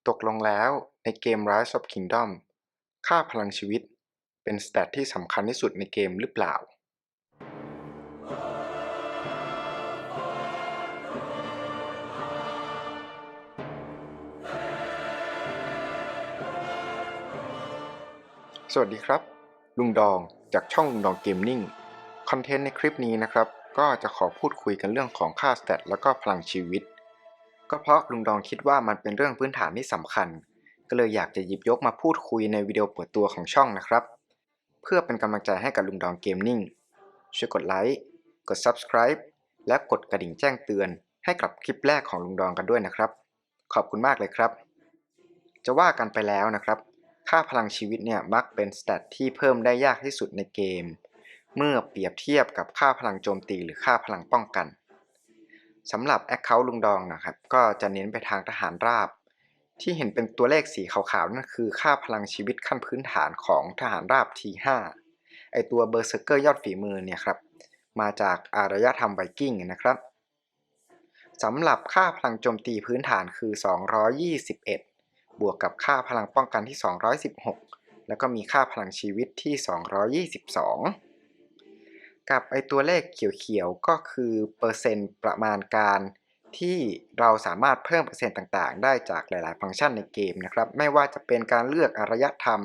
ตกลงแล้วในเกม Rise of Kingdom ค่าพลังชีวิตเป็นสแตทที่สำคัญที่สุดในเกมหรือเปล่าสวัสดีครับลุงดองจากช่องลุงดองเกมมิ่งคอนเทนต์ในคลิปนี้นะครับก็จะขอพูดคุยกันเรื่องของค่าสแตทแล้วก็พลังชีวิตก็เพราะลุงดองคิดว่ามันเป็นเรื่องพื้นฐานที่สำคัญก็เลยอยากจะหยิบยกมาพูดคุยในวิดีโอเปิดตัวของช่องนะครับเพื่อเป็นกำลังใจให้กับลุงดองเกมมิ่งช่วยกดไลค์กด Subscribe และกดกระดิ่งแจ้งเตือนให้กับคลิปแรกของลุงดองกันด้วยนะครับขอบคุณมากเลยครับจะว่ากันไปแล้วนะครับค่าพลังชีวิตเนี่ยมักเป็นสแตทที่เพิ่มได้ยากที่สุดในเกมเมื่อเปรียบเทียบกับค่าพลังโจมตีหรือค่าพลังป้องกันสำหรับ Account ลุงดองนะครับก็จะเน้นไปทางทหารราบที่เห็นเป็นตัวเลขสีขาวๆนั่นคือค่าพลังชีวิตขั้นพื้นฐานของทหารราบ T5 ไอตัวเบอร์เซอร์เกอร์ยอดฝีมือเนี่ยครับมาจากอารยธรรมไวกิ้งนะครับสำหรับค่าพลังโจมตีพื้นฐานคือ221บวกกับค่าพลังป้องกันที่216แล้วก็มีค่าพลังชีวิตที่222กับไอตัวเลขเขียวๆก็คือเปอร์เซ็นต์ประมาณการที่เราสามารถเพิ่มเปอร์เซ็นต์ต่างๆได้จากหลายๆฟังก์ชันในเกมนะครับไม่ว่าจะเป็นการเลือกอารยธรรม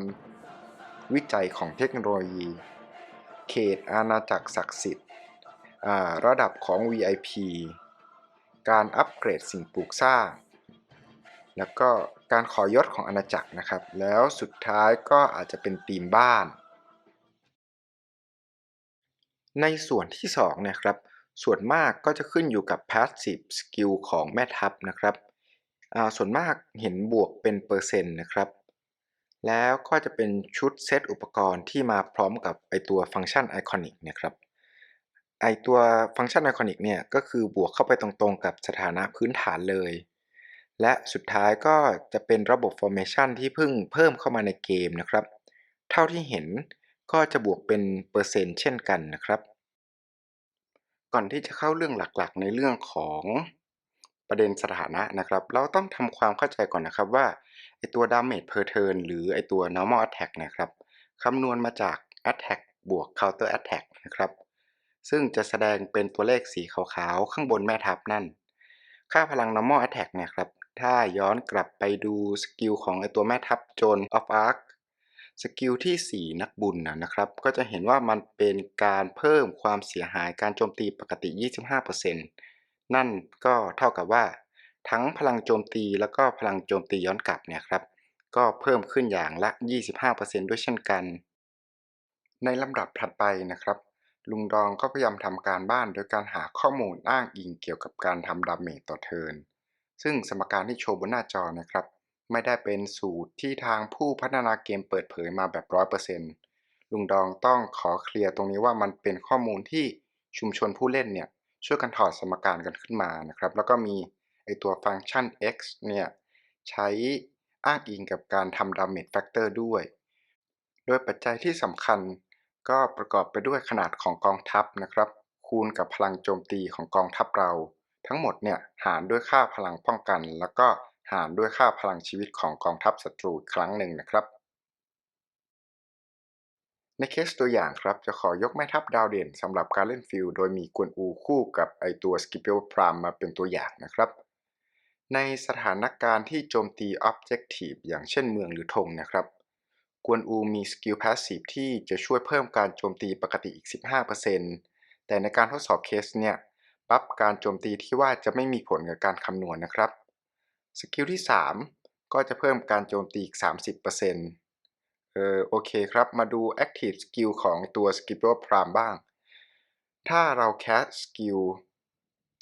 วิจัยของเทคโนโลยีเขตอาณาจักรศักดิ์สิทธิ์ระดับของ VIP การอัปเกรดสิ่งปลูกสร้างแล้วก็การขอยศของอาณาจักรนะครับแล้วสุดท้ายก็อาจจะเป็นธีมบ้านในส่วนที่2เนี่ยครับส่วนมากก็จะขึ้นอยู่กับ Passive Skill ของแม่ทัพนะครับส่วนมากเห็นบวกเป็นเปอร์เซ็นต์นะครับแล้วก็จะเป็นชุดเซตอุปกรณ์ที่มาพร้อมกับไอตัวฟังก์ชันไอคอนิกเนี่ยครับไอตัวฟังก์ชันไอคอนิกเนี่ยก็คือบวกเข้าไปตรงๆกับสถานะพื้นฐานเลยและสุดท้ายก็จะเป็นระบบ Formation ที่เพิ่งเพิ่มเข้ามาในเกมนะครับเท่าที่เห็นก็จะบวกเป็นเปอร์เซ็นต์เช่นกันนะครับก่อนที่จะเข้าเรื่องหลักๆในเรื่องของประเด็นสถานะนะครับเราต้องทำความเข้าใจก่อนนะครับว่าไอตัว damage per turn หรือไอตัว normal attack นะครับคำนวณมาจาก attack บวก counter attack นะครับซึ่งจะแสดงเป็นตัวเลขสีขาวๆข้างบนแม่ทัพนั่นค่าพลัง normal attack เนี่ยครับถ้าย้อนกลับไปดูสกิลของไอตัวแม่ทัพโจน of arc สกิลที่4นักบุญนะครับก็จะเห็นว่ามันเป็นการเพิ่มความเสียหายการโจมตีปกติ 25%นั่นก็เท่ากับว่าทั้งพลังโจมตีแล้วก็พลังโจมตีย้อนกลับเนี่ยครับก็เพิ่มขึ้นอย่างละ 25%ด้วยเช่นกันในลำดับถัดไปนะครับลุงดองก็พยายามทำการบ้านโดยการหาข้อมูลอ้างอิงเกี่ยวกับการทำดาเมจต่อเทิร์นซึ่งสมการที่โชว์บนหน้าจอนะครับไม่ได้เป็นสูตรที่ทางผู้พัฒนาเกมเปิดเผยมาแบบ 100%ลุงดองต้องขอเคลียร์ตรงนี้ว่ามันเป็นข้อมูลที่ชุมชนผู้เล่นเนี่ยช่วยกันถอดสมการกันขึ้นมานะครับแล้วก็มีไอตัวฟังก์ชัน x เนี่ยใช้อ้างอิงกับการทำ damage factor ด้วยโดยปัจจัยที่สำคัญก็ประกอบไปด้วยขนาดของกองทัพนะครับคูณกับพลังโจมตีของกองทัพเราทั้งหมดเนี่ยหารด้วยค่าพลังป้องกันแล้วก็หารด้วยค่าพลังชีวิตของกองทัพศัตรูอีกครั้งหนึ่งนะครับในเคสตัวอย่างครับจะขอยกแม่ทัพดาวเด่นสำหรับการเล่นฟิลด์โดยมีกวนอูคู่กับไอตัวสกิปเปิลพรามมาเป็นตัวอย่างนะครับในสถานการณ์ที่โจมตี Objective อย่างเช่นเมืองหรือธงนะครับกวนอูมีสกิลพาสซีฟที่จะช่วยเพิ่มการโจมตีปกติอีก 15%แต่ในการทดสอบเคสเนี่ยบัฟการโจมตีที่ว่าจะไม่มีผลกับการคำนวณนะครับสกิลที่3ก็จะเพิ่มการโจมตีอีก 30%โอเคครับมาดู Active Skill ของตัว Skipper Prime บ้างถ้าเราแคสสกิล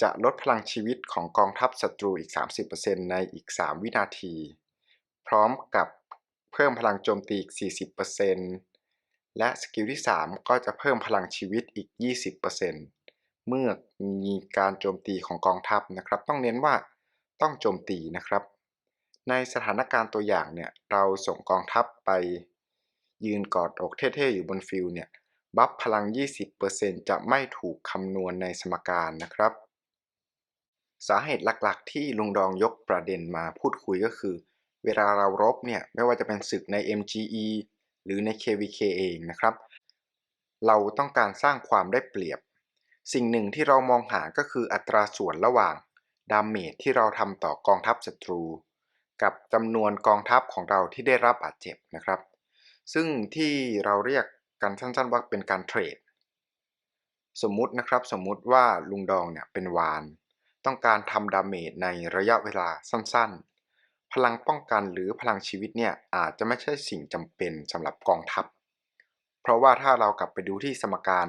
จะลดพลังชีวิตของกองทัพศัตรูอีก 30%ในอีก 3 วินาทีพร้อมกับเพิ่มพลังโจมตีอีก 40%และสกิลที่ 3 ก็จะเพิ่มพลังชีวิตอีก 20%เมื่อมีการโจมตีของกองทัพนะครับต้องเน้นว่าต้องโจมตีนะครับในสถานการณ์ตัวอย่างเนี่ยเราส่งกองทัพไปยืนกอดอกเท่ๆอยู่บนฟิลด์เนี่ยบัฟพลัง 20% จะไม่ถูกคำนวณในสมการนะครับสาเหตุหลักๆที่ลุงดองยกประเด็นมาพูดคุยก็คือ เวลาเรารบเนี่ยไม่ว่าจะเป็นศึกใน MGE หรือใน KVK เองนะครับเราต้องการสร้างความได้เปรียบสิ่งหนึ่งที่เรามองหาก็คืออัตราส่วนระหว่างดาเมจที่เราทำต่อกองทัพศัตรูกับจำนวนกองทัพของเราที่ได้รับบาดเจ็บนะครับซึ่งที่เราเรียกกันสั้นๆว่าเป็นการเทรดสมมุตินะครับสมมุติว่าลุงดองเนี่ยเป็นวานต้องการทำดาเมจในระยะเวลาสั้นๆพลังป้องกันหรือพลังชีวิตเนี่ยอาจจะไม่ใช่สิ่งจำเป็นสำหรับกองทัพเพราะว่าถ้าเรากลับไปดูที่สมการ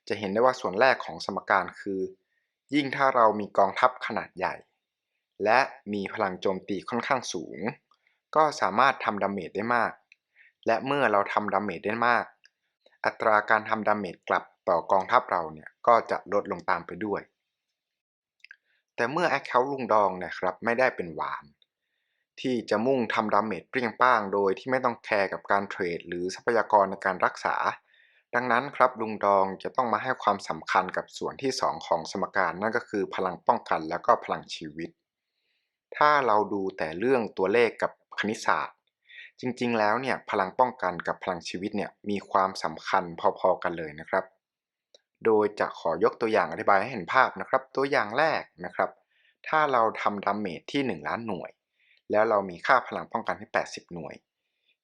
จะเห็นได้ว่าส่วนแรกของสมการคือยิ่งถ้าเรามีกองทัพขนาดใหญ่และมีพลังโจมตีค่อนข้างสูงก็สามารถทำดาเมจได้มากและเมื่อเราทำดาเมจได้มากอัตราการทำดาเมจกลับต่อกองทัพเราเนี่ยก็จะลดลงตามไปด้วยแต่เมื่อแอคเคาท์ลุงดองนะครับไม่ได้เป็นวานที่จะมุ่งทำดาเมจเปรี้ยงป้างโดยที่ไม่ต้องแคร์กับการเทรดหรือทรัพยากรในการรักษาดังนั้นครับลุงดองจะต้องมาให้ความสำคัญกับส่วนที่2ของสมการนั่นก็คือพลังป้องกันแล้วก็พลังชีวิตถ้าเราดูแต่เรื่องตัวเลขกับคณิตศาสตร์จริงๆแล้วเนี่ยพลังป้องกันกับพลังชีวิตเนี่ยมีความสำคัญพอๆกันเลยนะครับโดยจะขอยกตัวอย่างอธิบายให้เห็นภาพนะครับตัวอย่างแรกนะครับถ้าเราทำดาเมจที่1ล้านหน่วยแล้วเรามีค่าพลังป้องกันที่80หน่วย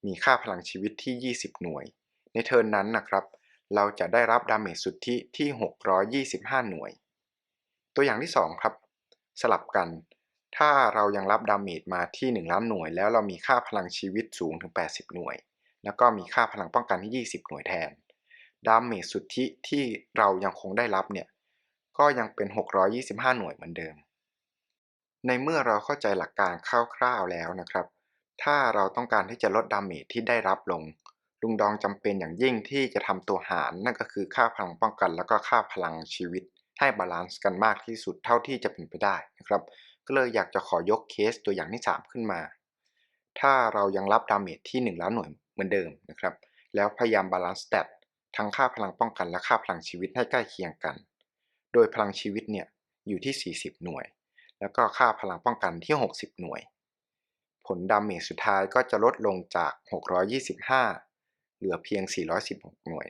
มีค่าพลังชีวิตที่20หน่วยในเทิร์นนั้นนะครับเราจะได้รับดาเมจสุทธิที่625หน่วยตัวอย่างที่2ครับสลับกันถ้าเรายังรับดาเมจมาที่1ล้านหน่วยแล้วเรามีค่าพลังชีวิตสูงถึง80หน่วยแล้วก็มีค่าพลังป้องกันที่20หน่วยแทนดาเมจสุทธิที่เรายังคงได้รับเนี่ยก็ยังเป็น625หน่วยเหมือนเดิมในเมื่อเราเข้าใจหลักการคร่าวๆแล้วนะครับถ้าเราต้องการที่จะลดดาเมจที่ได้รับลงลุงดองจำเป็นอย่างยิ่งที่จะทำตัวหารนั่นก็คือค่าพลังป้องกันแล้วก็ค่าพลังชีวิตให้บาลานซ์กันมากที่สุดเท่าที่จะเป็นไปได้นะครับก็เลยอยากจะขอยกเคสตัวอย่างที่3ขึ้นมาถ้าเรายังรับดาเมจที่1ล้านหน่วยเหมือนเดิมนะครับแล้วพยายามบาลานซ์สเตตทั้งค่าพลังป้องกันและค่าพลังชีวิตให้ใกล้เคียงกันโดยพลังชีวิตเนี่ยอยู่ที่40หน่วยแล้วก็ค่าพลังป้องกันที่60หน่วยผลดาเมจสุดท้ายก็จะลดลงจาก625เหลือเพียง416หน่วย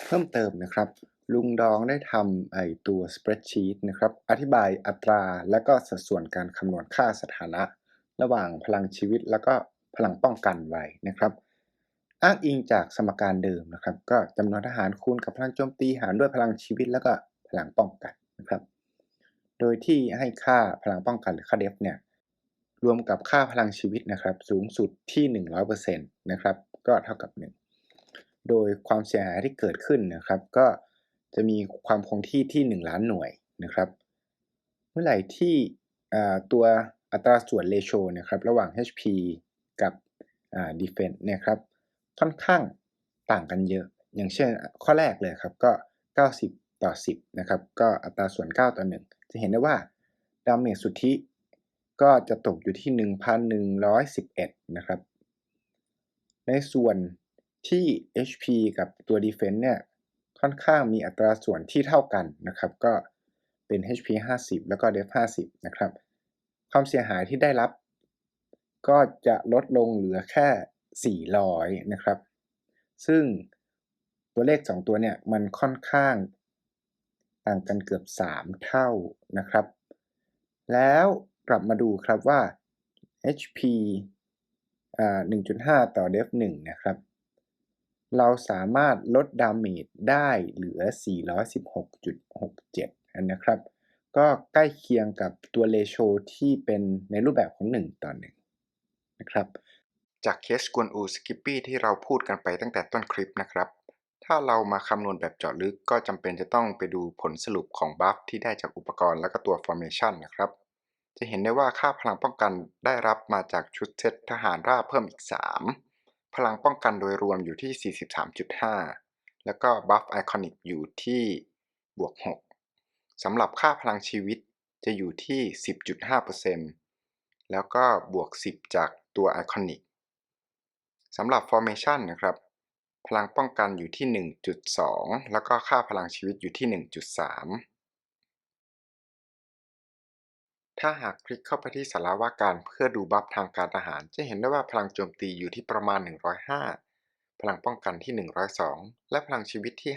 เพิ่มเติมนะครับลุงดองได้ทำตัว spreadsheet นะครับอธิบายอัตราและก็สัดส่วนการคำนวณค่าสถานะระหว่างพลังชีวิตแล้วก็พลังป้องกันไว้นะครับอ้างอิงจากสมการเดิมนะครับก็จำนวนทหารคูณกับพลังโจมตีหารด้วยพลังชีวิตแล้วก็พลังป้องกันนะครับโดยที่ให้ค่าพลังป้องกันหรือค่า def เนี่ยรวมกับค่าพลังชีวิตนะครับสูงสุดที่100%นต์นะครับก็เท่ากับ1โดยความเสียหายที่เกิดขึ้นนะครับก็จะมีความคงที่ที่1ล้านหน่วยนะครับเมื่อไหร่ที่ตัวอัตราส่วน ratio นะครับระหว่าง HP กับdefense เนี่ยครับค่อนข้างต่างกันเยอะอย่างเช่นข้อแรกเลยครับก็90:10นะครับก็อัตราส่วน9:1จะเห็นได้ว่าดาเมจสุทธิก็จะตกอยู่ที่1,111นะครับในส่วนที่ HP กับตัว Defense เนี่ยค่อนข้างมีอัตราส่วนที่เท่ากันนะครับก็เป็น HP 50แล้วก็ Def 50นะครับความเสียหายที่ได้รับก็จะลดลงเหลือแค่400นะครับซึ่งตัวเลข2ตัวเนี่ยมันค่อนข้างต่างกันเกือบ3เท่านะครับแล้วกลับมาดูครับว่า HP 1.5 ต่อ Def 1นะครับเราสามารถลดดาเมจได้เหลือ416.67นะครับก็ใกล้เคียงกับตัว ratio ที่เป็นในรูปแบบของ1:1นะครับจากเคสกวนอูสกิปปี้ที่เราพูดกันไปตั้งแต่ต้นคลิปนะครับถ้าเรามาคำนวณแบบเจาะลึกก็จำเป็นจะต้องไปดูผลสรุปของบัฟที่ได้จากอุปกรณ์และก็ตัว formation นะครับจะเห็นได้ว่าค่าพลังป้องกันได้รับมาจากชุดเซตทหารราบเพิ่มอีก3พลังป้องกันโดยรวมอยู่ที่43.5แล้วก็บัฟไอคอนิกอยู่ที่บวก6สำหรับค่าพลังชีวิตจะอยู่ที่10.5%แล้วก็บวก10จากตัวไอคอนิกสำหรับ formation นะครับพลังป้องกันอยู่ที่1.2แล้วก็ค่าพลังชีวิตอยู่ที่1.3 ถ้าหากคลิกเข้าไปที่สาระว่าการเพื่อดูบัฟทางการทหารจะเห็นได้ว่าพลังโจมตีอยู่ที่ประมาณ105พลังป้องกันที่102และพลังชีวิตที่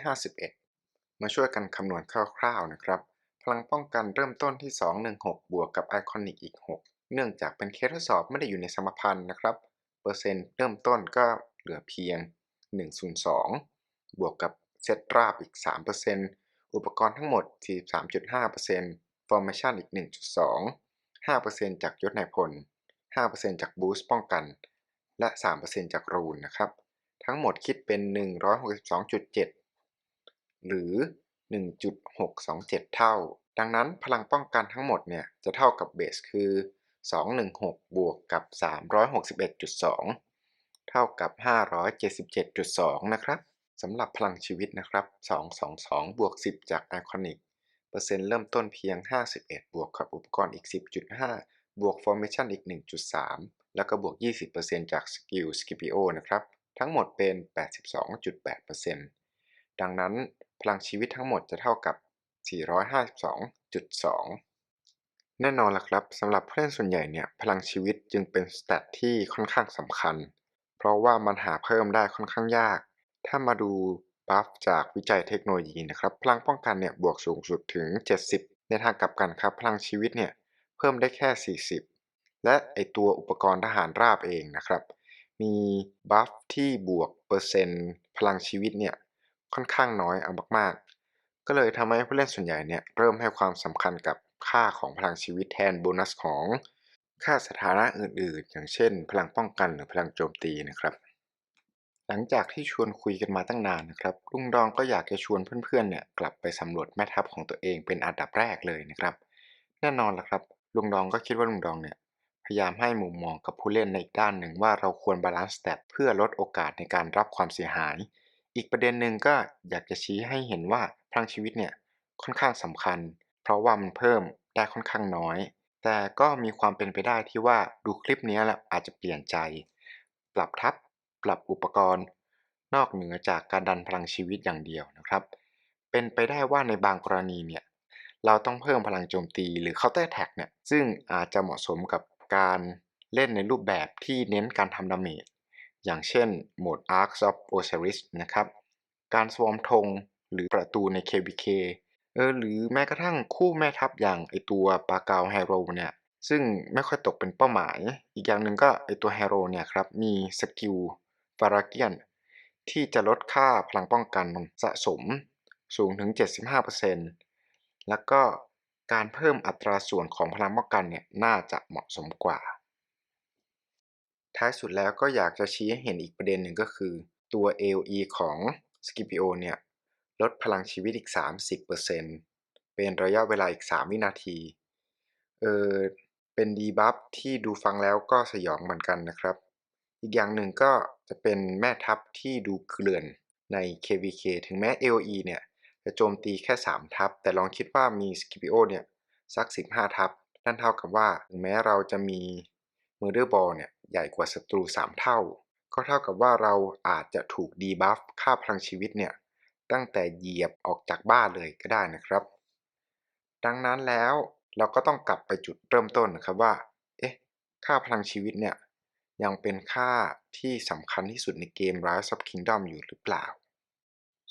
51มาช่วยกันคำนวณคร่าวๆนะครับพลังป้องกันเริ่มต้นที่216บวกกับไอคอนิกอีก6เนื่องจากเป็นเคสทดสอบไม่ได้อยู่ในสมพันธ์นะครับเปอร์เซ็นต์เริ่มต้นก็เหลือเพียง102บวกกับเซตราบอีก3%อุปกรณ์ทั้งหมด43.5% Formation อีก1.2 5%จากยศนายพล 5% จากบูสต์ป้องกัน และ 3% จากรูนนะครับ ทั้งหมดคิดเป็น 162.7 หรือ 1.627 เท่า ดังนั้นพลังป้องกันทั้งหมดเนี่ยจะเท่ากับเบสคือ 216 บวกกับ 361.2 เท่ากับ 577.2 นะครับ สำหรับพลังชีวิตนะครับ222บวก10จากไอคอนิกเปอร์เซ็นต์เริ่มต้นเพียง51บวกกับอุปกรณ์อีก10.5บวก Formation อีก1.3แล้วก็บวก20%จากสกิล Scipio นะครับทั้งหมดเป็น 82.8% ดังนั้นพลังชีวิตทั้งหมดจะเท่ากับ452.2แน่นอนล่ะครับสำหรับผู้เล่นส่วนใหญ่เนี่ยพลังชีวิตจึงเป็นสแตทที่ค่อนข้างสำคัญเพราะว่ามันหาเพิ่มได้ค่อนข้างยากถ้ามาดูบัฟจากวิจัยเทคโนโลยีนะครับพลังป้องกันเนี่ยบวกสูงสุดถึง70ในทางกลับกันครับพลังชีวิตเนี่ยเพิ่มได้แค่40และไอตัวอุปกรณ์ทหารราบเองนะครับมีบัฟที่บวกเปอร์เซ็นต์พลังชีวิตเนี่ยค่อนข้างน้อยเอามากๆก็เลยทำให้ผู้เล่นส่วนใหญ่เนี่ยเริ่มให้ความสำคัญกับค่าของพลังชีวิตแทนโบนัสของค่าสถานะอื่นๆอย่างเช่นพลังป้องกันหรือพลังโจมตีนะครับหลังจากที่ชวนคุยกันมาตั้งนานนะครับลุงดองก็อยากจะชวนเพื่อนๆเนี่ยกลับไปสำรวจแม่ทัพของตัวเองเป็นอันดับแรกเลยนะครับแน่นอนล่ะครับลุงดองก็คิดว่าลุงดองเนี่ยพยายามให้มุมมองกับผู้เล่นในอีกด้านหนึ่งว่าเราควรบาลานซ์สเตตเพื่อลดโอกาสในการรับความเสียหายอีกประเด็นหนึ่งก็อยากจะชี้ให้เห็นว่าพลังชีวิตเนี่ยค่อนข้างสำคัญเพราะว่ามันเพิ่มได้ค่อนข้างน้อยแต่ก็มีความเป็นไปได้ที่ว่าดูคลิปนี้แล้วอาจจะเปลี่ยนใจปรับทัพ ปรับอุปกรณ์นอกเหนือจากการดันพลังชีวิตอย่างเดียวนะครับเป็นไปได้ว่าในบางกรณีเนี่ยเราต้องเพิ่มพลังโจมตีหรือ Counter Attack เนี่ยซึ่งอาจจะเหมาะสมกับการเล่นในรูปแบบที่เน้นการทำดาเมจอย่างเช่นโหมด Arcs of Osiris นะครับการสวอมธงหรือประตูใน KVK หรือแม้กระทั่งคู่แม่ทัพอย่างไอตัวปาเกาไฮโรเนี่ยซึ่งไม่ค่อยตกเป็นเป้าหมายอีกอย่างหนึ่งก็ไอตัวไฮโรเนี่ยครับมีสกิล ฟาราเกียนที่จะลดค่าพลังป้องกันสะสมสูงถึง 75%แล้วก็การเพิ่มอัตราส่วนของพลังป้องกันเนี่ยน่าจะเหมาะสมกว่า ท้ายสุดแล้วก็อยากจะชี้ให้เห็นอีกประเด็นหนึ่งก็คือตัว AOE ของ Scipio เนี่ยลดพลังชีวิตอีก 30%เป็นระยะเวลาอีก 3 วินาทีเออเป็นดีบัฟที่ดูฟังแล้วก็สยองเหมือนกันนะครับอีกอย่างหนึ่งก็จะเป็นแม่ทัพที่ดูเกลื่อนใน KVK ถึงแม้ AOE เนี่ยจะโจมตีแค่3ทัพแต่ลองคิดว่ามี Scipio เนี่ยสัก15ทัพนั่นเท่ากับว่าถึงแม้เราจะมี Murder Ball เนี่ยใหญ่กว่าศัตรู3เท่าก็เท่ากับว่าเราอาจจะถูกดีบัฟค่าพลังชีวิตเนี่ยตั้งแต่เหยียบออกจากบ้านเลยก็ได้นะครับดังนั้นแล้วเราก็ต้องกลับไปจุดเริ่มต้นนะครับว่าเอ๊ะค่าพลังชีวิตเนี่ยยังเป็นค่าที่สำคัญที่สุดในเกม Rise of Kingdom อยู่หรือเปล่า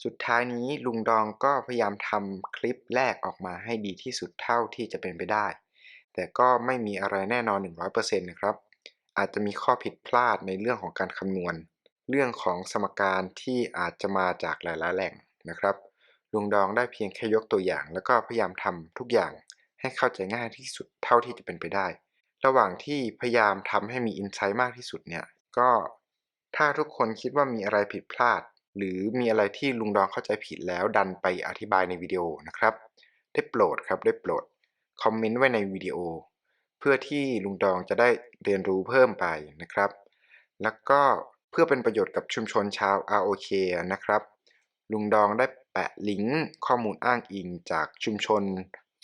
สุดท้ายนี้ลุงดองก็พยายามทำคลิปแรกออกมาให้ดีที่สุดเท่าที่จะเป็นไปได้แต่ก็ไม่มีอะไรแน่นอน100%นต์นะครับอาจจะมีข้อผิดพลาดในเรื่องของการคำนวณเรื่องของสมการที่อาจจะมาจากหลายๆแหล่งนะครับลุงดองได้เพียงแค่ยกตัวอย่างแล้วก็พยายามทำทุกอย่างให้เข้าใจง่ายที่สุดเท่าที่จะเป็นไปได้ระหว่างที่พยายามทำให้มีอินไซต์มากที่สุดเนี่ยก็ถ้าทุกคนคิดว่ามีอะไรผิดพลาดหรือมีอะไรที่ลุงดองเข้าใจผิดแล้วดันไปอธิบายในวิดีโอนะครับได้โปรดครับได้โปรดคอมเมนต์ไว้ในวิดีโอเพื่อที่ลุงดองจะได้เรียนรู้เพิ่มไปนะครับแล้วก็เพื่อเป็นประโยชน์กับชุมชนชาว ROK นะครับลุงดองได้แปะลิงก์ข้อมูลอ้างอิงจากชุมชน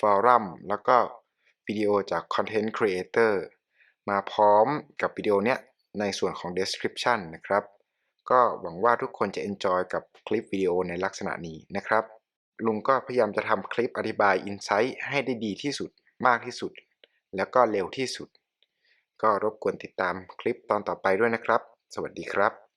ฟอรัมแล้วก็วิดีโอจากคอนเทนต์ครีเอเตอร์มาพร้อมกับวิดีโอเนี้ยในส่วนของ description นะครับก็หวังว่าทุกคนจะ enjoy กับคลิปวิดีโอในลักษณะนี้นะครับลุงก็พยายามจะทำคลิปอธิบาย Insight ให้ได้ดีที่สุดมากที่สุด แล้วก็เร็วที่สุดก็รบกวนติดตามคลิปตอนต่อไปด้วยนะครับสวัสดีครับ